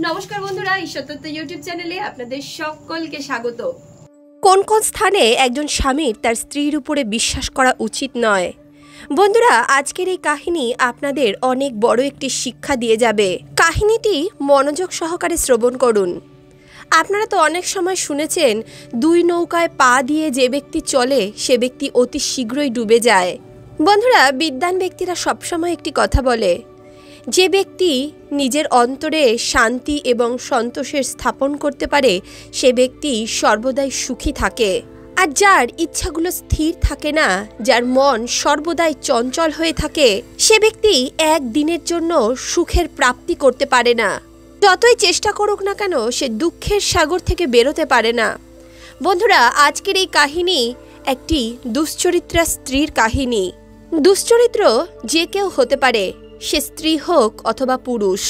নমস্কার বন্ধুরা, ঈশ্বরতত্ত্ব ইউটিউব চ্যানেলে আপনাদের সকলকে স্বাগত। কোন কোন স্থানে একজন স্বামীর তার স্ত্রীর উপরে বিশ্বাস করা উচিত নয়? বন্ধুরা, আজকের এই কাহিনী আপনাদের অনেক বড় একটি শিক্ষা দিয়ে যাবে। কাহিনীটি মনোযোগ সহকারে শ্রবণ করুন। আপনারা তো অনেক সময় শুনেছেন, দুই নৌকায় পা দিয়ে যে ব্যক্তি চলে সে ব্যক্তি অতি শীঘ্রই ডুবে যায়। বন্ধুরা, বিদ্বান ব্যক্তিরা সবসময় একটি কথা বলে, যে ব্যক্তি নিজের অন্তরে শান্তি এবং সন্তোষের স্থাপন করতে পারে সে ব্যক্তি সর্বদাই সুখী থাকে। আর যার ইচ্ছাগুলো স্থির থাকে না, যার মন সর্বদাই চঞ্চল হয়ে থাকে, সে ব্যক্তি একদিনের জন্য সুখের প্রাপ্তি করতে পারে না। যতই চেষ্টা করুক না কেন, সে দুঃখের সাগর থেকে বেরোতে পারে না। বন্ধুরা, আজকের এই কাহিনী একটি দুশ্চরিত্রা স্ত্রীর কাহিনী। দুশ্চরিত্র যে কেউ হতে পারে, সে স্ত্রী হোক অথবা পুরুষ।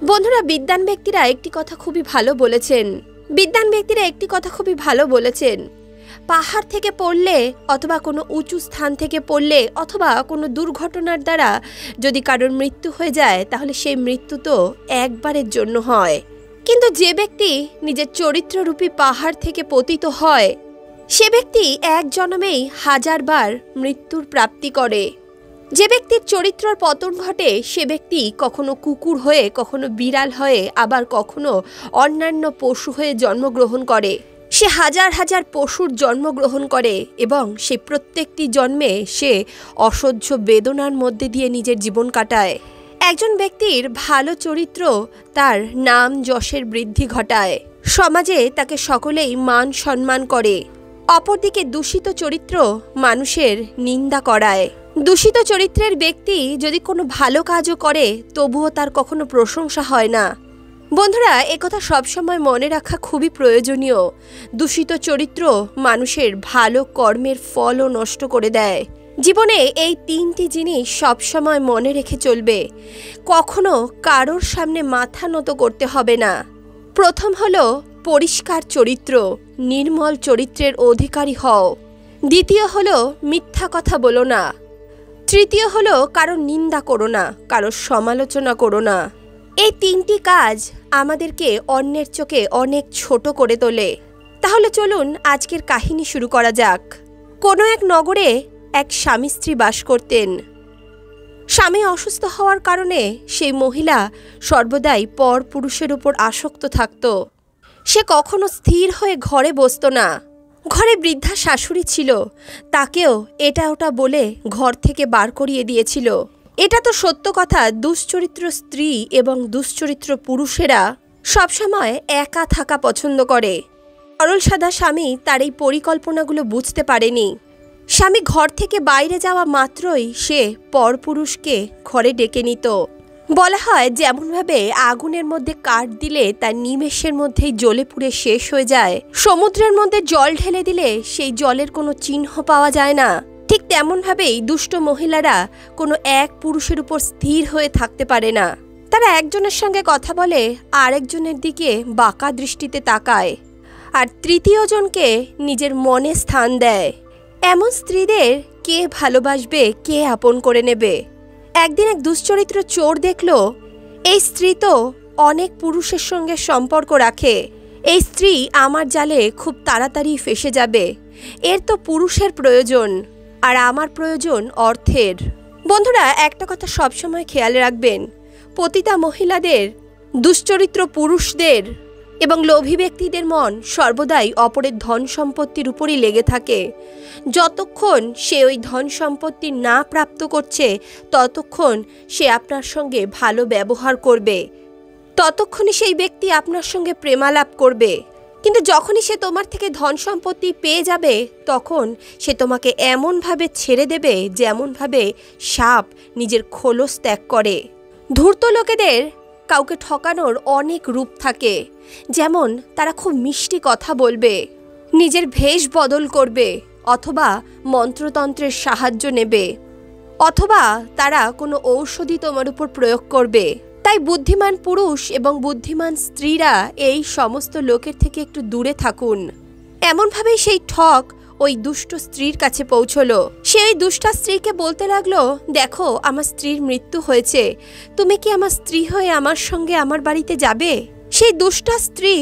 বন্ধুরা, বিদ্বান ব্যক্তিরা একটি কথা খুবই ভালো বলেছেন। পাহাড় থেকে পড়লে অথবা কোনো উঁচু স্থান থেকে পড়লে অথবা কোনো দুর্ঘটনার দ্বারা যদি কারোর মৃত্যু হয়ে যায়, তাহলে সেই মৃত্যু তো একবারের জন্য হয়। কিন্তু যে ব্যক্তি নিজের চরিত্ররূপী পাহাড় থেকে পতিত হয়, সে ব্যক্তি এক জন্মেই হাজারবার মৃত্যুর প্রাপ্তি করে। যে ব্যক্তির চরিত্রর পতন ঘটে, সে ব্যক্তি কখনো কুকুর হয়ে, কখনো বিড়াল হয়ে, আবার কখনো অন্যান্য পশু হয়ে জন্মগ্রহণ করে। সে হাজার হাজার পশুর জন্মগ্রহণ করে এবং সে প্রত্যেকটি জন্মে সে অসহ্য বেদনার মধ্যে দিয়ে নিজের জীবন কাটায়। একজন ব্যক্তির ভালো চরিত্র তার নাম যশের বৃদ্ধি ঘটায়, সমাজে তাকে সকলেই মান সম্মান করে। অপরদিকে দূষিত চরিত্র মানুষের নিন্দা করায়। দূষিত চরিত্রের ব্যক্তি যদি কোনো ভালো কাজও করে, তবুও তার কখনো প্রশংসা হয় না। বন্ধুরা, একথা সবসময় মনে রাখা খুবই প্রয়োজনীয়। দূষিত চরিত্র মানুষের ভালো কর্মের ফলও নষ্ট করে দেয়। জীবনে এই তিনটি জিনিস সবসময় মনে রেখে চলবে। কখনো কারোর সামনে মাথা নত করতে হবে না। প্রথম হলো পরিষ্কার চরিত্র, নির্মল চরিত্রের অধিকারী হও। দ্বিতীয় হলো মিথ্যা কথা বলো না। তৃতীয় হলো কারোর নিন্দা করো না, কারোর সমালোচনা করো না। এই তিনটি কাজ আমাদেরকে অন্যের চোখে অনেক ছোট করে তোলে। তাহলে চলুন আজকের কাহিনী শুরু করা যাক। কোনো এক নগরে এক স্বামী স্ত্রী বাস করতেন। স্বামী অসুস্থ হওয়ার কারণে সেই মহিলা সর্বদাই পর পুরুষের উপর আসক্ত থাকত। সে কখনো স্থির হয়ে ঘরে বসত না। ঘরে বৃদ্ধা শাশুড়ি ছিল, তাকেও এটা ওটা বলে ঘর থেকে বার করিয়ে দিয়েছিল। এটা তো সত্য কথা, দুশ্চরিত্র স্ত্রী এবং দুশ্চরিত্র পুরুষেরা সবসময় একা থাকা পছন্দ করে। সরল সাদা স্বামী তার এই পরিকল্পনাগুলো বুঝতে পারেনি। স্বামী ঘর থেকে বাইরে যাওয়া মাত্রই সে পরপুরুষকে ঘরে ডেকে নিত। বলা হয়, যেমনভাবে আগুনের মধ্যে কাঠ দিলে তার নিমেষের মধ্যেই জ্বলে পুড়ে শেষ হয়ে যায়, সমুদ্রের মধ্যে জল ঢেলে দিলে সেই জলের কোনো চিহ্ন পাওয়া যায় না, ঠিক তেমনভাবেই দুষ্ট মহিলারা কোনো এক পুরুষের উপর স্থির হয়ে থাকতে পারে না। তারা একজনের সঙ্গে কথা বলে, আরেকজনের দিকে বাঁকা দৃষ্টিতে তাকায়, আর তৃতীয় জনকে নিজের মনে স্থান দেয়। এমন স্ত্রীদের কে ভালোবাসবে, কে আপন করে নেবে? একদিন এক দুশ্চরিত্র চোর দেখল, এই স্ত্রী তো অনেক পুরুষের সঙ্গে সম্পর্ক রাখে, এই স্ত্রী আমার জালে খুব তাড়াতাড়ি ফেসে যাবে। এর তো পুরুষের প্রয়োজন, আর আমার প্রয়োজন অর্থের। বন্ধুরা, একটা কথা সবসময় খেয়াল রাখবেন, পতিতা মহিলাদের, দুশ্চরিত্র পুরুষদের এবং লোভী ব্যক্তিদের মন সর্বদাই অপরের ধন সম্পত্তির উপরই লেগে থাকে। যতক্ষণ সে ওই ধন সম্পত্তি না প্রাপ্ত করছে, ততক্ষণ সে আপনার সঙ্গে ভালো ব্যবহার করবে, ততক্ষণই সেই ব্যক্তি আপনার সঙ্গে প্রেমালাপ করবে। কিন্তু যখনই সে তোমার থেকে ধন সম্পত্তি পেয়ে যাবে, তখন সে তোমাকে এমনভাবে ছেড়ে দেবে যেমনভাবে সাপ নিজের খোলস ত্যাগ করে। ধূর্ত লোকেদের কাউকে ঠকানোর অনেক রূপ থাকে। যেমন তারা খুব মিষ্টি কথা বলবে, নিজের ভেষ বদল করবে, অথবা মন্ত্রতন্ত্রের সাহায্য নেবে, অথবা তারা কোনো ঔষধি তোমার উপর প্রয়োগ করবে। তাই বুদ্ধিমান পুরুষ এবং বুদ্ধিমান স্ত্রীরা এই সমস্ত লোকের থেকে একটু দূরে থাকুন। এমনভাবেই সেই ঠক ওই দুষ্ট স্ত্রীর কাছে পৌঁছলো। সে ওই দুষ্টা স্ত্রীকে বলতে লাগলো, দেখো আমার স্ত্রীর মৃত্যু হয়েছে, তুমি কি আমার স্ত্রী হয়ে আমার সঙ্গে আমার বাড়িতে যাবে? সেই দুষ্টা স্ত্রী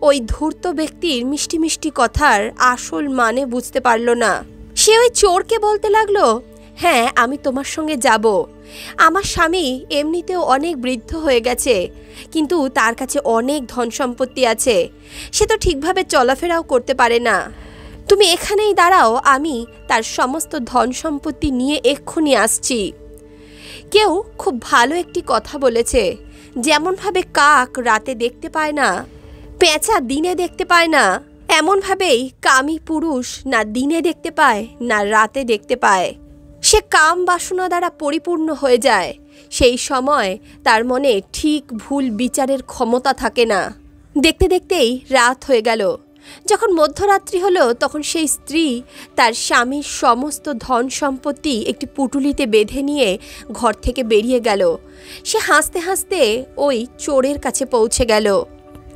ওই ধূর্ত ব্যক্তির মিষ্টি মিষ্টি কথার আসল মানে বুঝতে পারল না। সে ওই চোরকে বলতে লাগলো, হ্যাঁ আমি তোমার সঙ্গে যাব। আমার স্বামী এমনিতেও অনেক বৃদ্ধ হয়ে গেছে, কিন্তু তার কাছে অনেক ধন সম্পত্তি আছে, সে তো ঠিকভাবে চলাফেরাও করতে পারে না। তুমি এখানেই দাঁড়াও, আমি তার সমস্ত ধন সম্পত্তি নিয়ে এক্ষুনি আসছি। কেউ খুব ভালো একটি কথা বলেছে, যেমনভাবে কাক রাতে দেখতে পায় না, পেঁচা দিনে দেখতে পায় না, এমনভাবেই কামী পুরুষ না দিনে দেখতে পায় না রাতে দেখতে পায়। সে কাম বাসনা দ্বারা পরিপূর্ণ হয়ে যায়, সেই সময় তার মনে ঠিক ভুল বিচারের ক্ষমতা থাকে না। দেখতে দেখতেই রাত হয়ে গেল। যখন মধ্যরাত্রি হলো তখন সেই স্ত্রী তার স্বামীর সমস্ত ধন সম্পত্তি একটি পুটুলিতে বেঁধে নিয়ে ঘর থেকে বেরিয়ে গেল। সে হাসতে হাসতে ওই চোরের কাছে পৌঁছে গেল।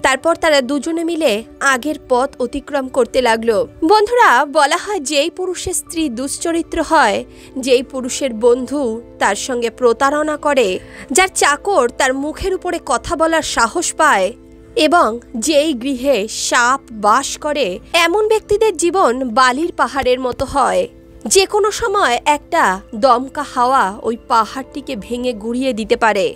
তারপর তারা দুজনে মিলে আগের পথ অতিক্রম করতে লাগলো। বন্ধুরা, বলা হয় যেই পুরুষের স্ত্রী দুশ্চরিত্র হয়, যেই পুরুষের বন্ধু তার সঙ্গে প্রতারণা করে, যার চাকর তার মুখের উপরে কথা বলার সাহস পায় এবং যেই গৃহে সাপ বাস করে, এমন ব্যক্তিদের জীবন বালির পাহাড়ের মতো হয়। যে কোনো সময় একটা দমকা হাওয়া ওই পাহাড়টিকে ভেঙে গুঁড়িয়ে দিতে পারে।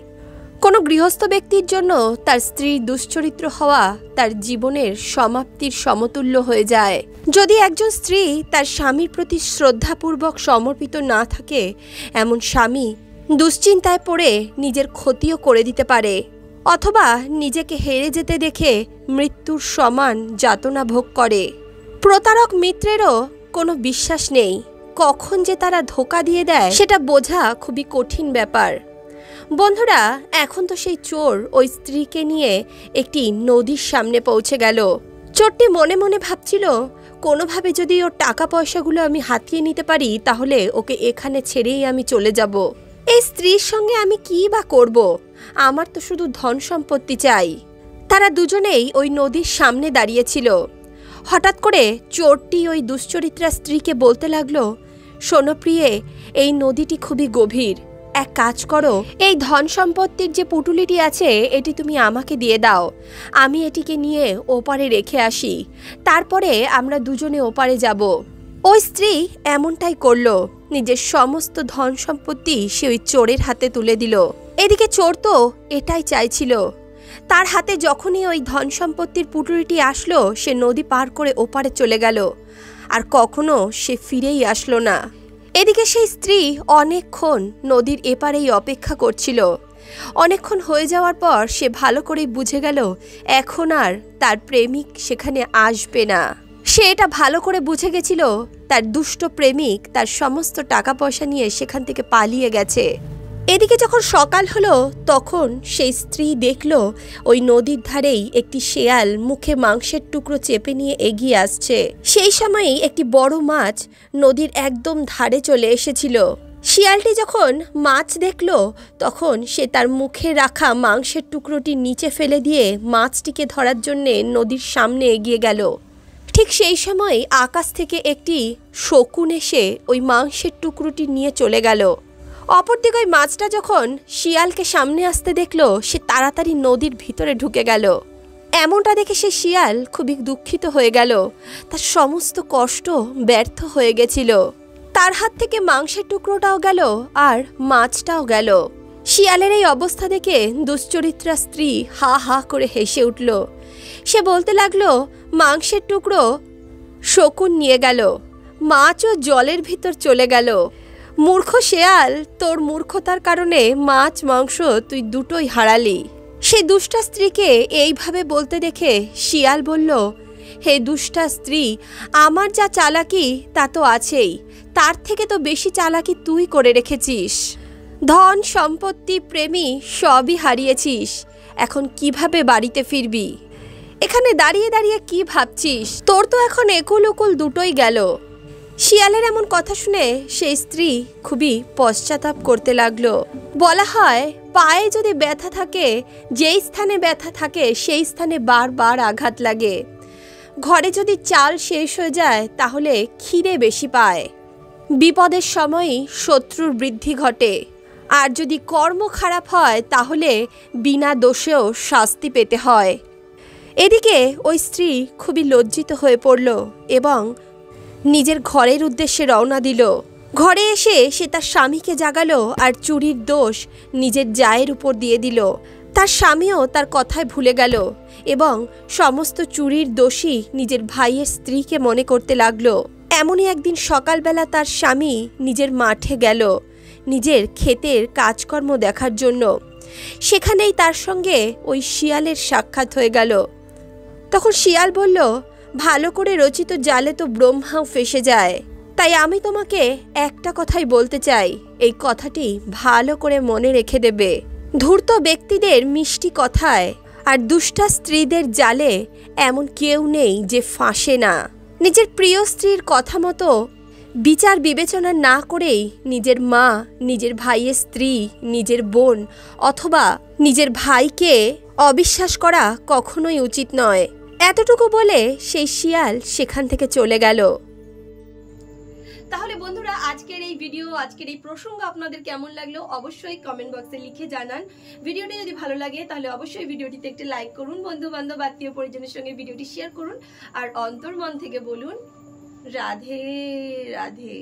কোনো গৃহস্থ ব্যক্তির জন্য তার স্ত্রীর দুশ্চরিত্র হওয়া তার জীবনের সমাপ্তির সমতুল্য হয়ে যায়। যদি একজন স্ত্রী তার স্বামীর প্রতি শ্রদ্ধাপূর্বক সমর্পিত না থাকে, এমন স্বামী দুশ্চিন্তায় পড়ে নিজের ক্ষতিও করে দিতে পারে, অথবা নিজেকে হেরে যেতে দেখে মৃত্যুর সমান যাতনা ভোগ করে। প্রতারক মিত্রেরও কোনো বিশ্বাস নেই, কখন যে তারা ধোঁকা দিয়ে দেয় সেটা বোঝা খুবই কঠিন ব্যাপার। বন্ধুরা, এখন তো সেই চোর ওই স্ত্রীকে নিয়ে একটি নদীর সামনে পৌঁছে গেল। চোরটি মনে মনে ভাবছিল, কোনোভাবে যদি ওর টাকা পয়সাগুলো আমি হাতিয়ে নিতে পারি, তাহলে ওকে এখানে ছেড়েই আমি চলে যাব। এই স্ত্রীর সঙ্গে আমি কী বা করব? আমার তো শুধু ধন সম্পত্তি চাই। তারা দুজনেই ওই নদীর সামনে দাঁড়িয়েছিল। হঠাৎ করে চোরটি ওই দুশ্চরিত্রা স্ত্রীকে বলতে লাগলো, শোনো প্রিয়ে, এই নদীটি খুবই গভীর, এক কাজ করো, এই ধন সম্পত্তির যে পুটুলিটি আছে এটি তুমি আমাকে দিয়ে দাও, আমি এটিকে নিয়ে ওপারে রেখে আসি, তারপরে আমরা দুজনে ওপারে যাব। ওই স্ত্রী এমনটাই করলো। নিজের সমস্ত ধন সম্পত্তি সে ওই চোরের হাতে তুলে দিল। এদিকে চোর তো এটাই চাইছিল। তার হাতে যখনই ওই ধন সম্পত্তির পুটুলিটি আসলো, সে নদী পার করে ওপারে চলে গেল, আর কখনো সে ফিরেই আসলো না। এদিকে সেই স্ত্রী অনেকক্ষণ নদীর এপারেই অপেক্ষা করছিল। অনেকক্ষণ হয়ে যাওয়ার পর সে ভালো করেই বুঝে গেল এখন আর তার প্রেমিক সেখানে আসবে না। সে এটা ভালো করে বুঝে গেছিল তার দুষ্ট প্রেমিক তার সমস্ত টাকা পয়সা নিয়ে সেখান থেকে পালিয়ে গেছে। এদিকে যখন সকাল হলো তখন সেই স্ত্রী দেখল ওই নদীর ধারেই একটি শেয়াল মুখে মাংসের টুকরো চেপে নিয়ে এগিয়ে আসছে। সেই সময়ই একটি বড় মাছ নদীর একদম ধারে চলে এসেছিল। শিয়ালটি যখন মাছ দেখল তখন সে তার মুখে রাখা মাংসের টুকরোটি নিচে ফেলে দিয়ে মাছটিকে ধরার জন্যে নদীর সামনে এগিয়ে গেল। ঠিক সেই সময় আকাশ থেকে একটি শকুন এসে ওই মাংসের টুকরোটি নিয়ে চলে গেল। অপরদিকে ওই মাছটা যখন শিয়ালকে সামনে আসতে দেখল, সে তাড়াতাড়ি নদীর ভিতরে ঢুকে গেল। এমনটা দেখে সে শিয়াল খুবই দুঃখিত হয়ে গেল। তার সমস্ত কষ্ট ব্যর্থ হয়ে গেছিল। তার হাত থেকে মাংসের টুকরোটাও গেল আর মাছটাও গেল। শিয়ালের এই অবস্থা দেখে দুশ্চরিত্রা স্ত্রী হা হা করে হেসে উঠল। সে বলতে লাগলো, মাংসের টুকরো শকুন নিয়ে গেল, মাছও জলের ভিতর চলে গেল। মূর্খ শেয়াল, তোর মূর্খতার কারণে মাছ মাংস তুই দুটোই হারালি। সে দুষ্টা স্ত্রীকে এইভাবে বলতে দেখে শিয়াল বলল, হে দুষ্টা স্ত্রী, আমার যা চালাকি তা তো আছেই, তার থেকে তো বেশি চালাকি তুই করে রেখেছিস। ধন সম্পত্তি প্রেমী সবই হারিয়েছিস, এখন কিভাবে বাড়িতে ফিরবি? এখানে দাঁড়িয়ে দাঁড়িয়ে কি ভাবছিস? তোর তো এখন একুল উকুল দুটোই গেল। শিয়ালের এমন কথা শুনে সেই স্ত্রী খুবই পশ্চাতাপ করতে লাগলো। বলা হয় পায়ে যদি ব্যথা থাকে, যেই স্থানে ব্যথা থাকে সেই স্থানে বারবার আঘাত লাগে। ঘরে যদি চাল শেষ হয়ে যায় তাহলে খিদে বেশি পায়। বিপদের সময়ই শত্রুর বৃদ্ধি ঘটে। আর যদি কর্ম খারাপ হয় তাহলে বিনা দোষেও শাস্তি পেতে হয়। এদিকে ওই স্ত্রী খুবই লজ্জিত হয়ে পড়ল এবং নিজের ঘরের উদ্দেশ্যে রওনা দিল। ঘরে এসে সে তার স্বামীকে জাগালো আর চুরির দোষ নিজের জায়ের উপর দিয়ে দিল। তার স্বামীও তার কথায় ভুলে গেল এবং সমস্ত চুরির দোষী নিজের ভাইয়ের স্ত্রীকে মনে করতে লাগলো। এমনই একদিন সকালবেলা তার স্বামী নিজের মাঠে গেল নিজের ক্ষেতের কাজকর্ম দেখার জন্য। সেখানেই তার সঙ্গে ওই শিয়ালের সাক্ষাৎ হয়ে গেল। তখন শিয়াল বলল, ভালো করে রচিত জালে তো ব্রহ্মাও ফেসে যায়, তাই আমি তোমাকে একটা কথাই বলতে চাই, এই কথাটি ভালো করে মনে রেখে দেবে। ধূর্ত ব্যক্তিদের মিষ্টি কথায় আর দুষ্টা স্ত্রীদের জালে এমন কেউ নেই যে ফাঁসে না। নিজের প্রিয় স্ত্রীর কথা মতো বিচার বিবেচনা না করেই নিজের মা, নিজের ভাইয়ের স্ত্রী, নিজের বোন অথবা নিজের ভাইকে অবিশ্বাস করা কখনোই উচিত নয়। এতটুকু বলে সেই শিয়াল সেখান থেকে চলে গেল। তাহলে বন্ধুরা, আজকের এই ভিডিও, আজকের এই প্রসঙ্গ আপনাদের কেমন লাগলো অবশ্যই কমেন্ট বক্সে লিখে জানান। ভিডিওটি যদি ভালো লাগে তাহলে অবশ্যই ভিডিওটিতে একটি লাইক করুন, বন্ধু বান্ধব আত্মীয় পরিজনের সঙ্গে ভিডিওটি শেয়ার করুন আর অন্তর্মন থেকে বলুন রাধে রাধে।